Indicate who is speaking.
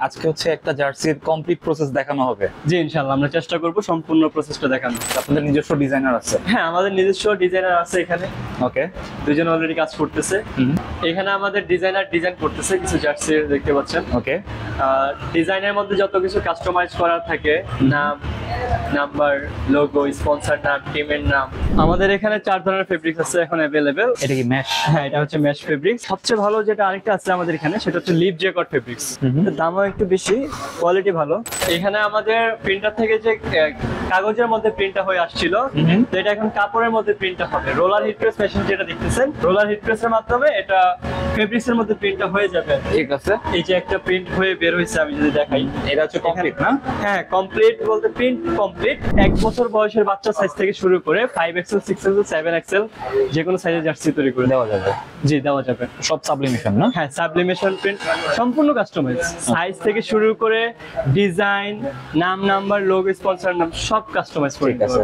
Speaker 1: আজকে হচ্ছে একটা জার্সির কমপ্লিট প্রসেস দেখানো হবে।
Speaker 2: জি ইনশাআল্লাহ আমরা চেষ্টা করব সম্পূর্ণ প্রসেসটা দেখানো।
Speaker 1: আপনাদের নিজস্ব ডিজাইনার আছে?
Speaker 2: হ্যাঁ আমাদের নিজস্ব ডিজাইনার আছে এখানে।
Speaker 1: ওকে,
Speaker 2: দুজন অলরেডি কাজ করতেছে। এখানে আমাদের ডিজাইনার ডিজাইন করতেছে কিছু জার্সি দেখতে পাচ্ছেন।
Speaker 1: ওকে,
Speaker 2: ডিজাইনের মধ্যে যত কিছু কাস্টমাইজ করার থাকে, নাম, নাম্বার, লোগো, স্পন্সর নাম, টিমের নাম। আমাদের এখানে 4 ধরনের ফেব্রিক্স আছে এখন अवेलेबल।
Speaker 1: এটা কি ম্যাশ?
Speaker 2: হ্যাঁ এটা হচ্ছে ম্যাশ ফেব্রিক্স। সবচেয়ে ভালো যেটা আরেকটা আছে আমাদের এখানে সেটা হচ্ছে লিভ জ্যাকট ফেব্রিক্স। দামও একটু বেশি, কোয়ালিটি ভালো। এখানে আমাদের প্রিন্টার থেকে যে কাগজের মধ্যে প্রিন্টটা হয়ে আসছিল, তো এটা এখন কাপড়ের মধ্যে প্রিন্টটা হবে। রোলার হিট প্রেস মেশিন যেটা দেখতেছেন, রোলার হিট প্রেসের মাধ্যমে এটা ফেব্রিক্সের মধ্যে প্রিন্টটা হয়ে যাবে।
Speaker 1: ঠিক আছে,
Speaker 2: এই যে একটা প্রিন্ট হয়ে বের হয়েছে, আমি যদি দেখাই,
Speaker 1: এটা হচ্ছে কমপ্লিট না?
Speaker 2: হ্যাঁ কমপ্লিট বলতে প্রিন্ট কমপ্লিট। 1 বছর বয়সের বাচ্চা সাইজ থেকে শুরু করে 5XL, 6XL, 7XL যে কোনো সাইজের জার্সি তৈরি করে
Speaker 1: দেওয়া যাবে।
Speaker 2: জি দেওয়া যাবে।
Speaker 1: সব সাবলিমেশন না?
Speaker 2: হ্যাঁ সাবলিমেশন প্রিন্ট, সম্পূর্ণ কাস্টমাইজ। সাইজ থেকে শুরু করে ডিজাইন, নাম, নাম্বার, লোগো, স্পন্সর নাম সব কাস্টমাইজ করে।
Speaker 1: ঠিক আছে।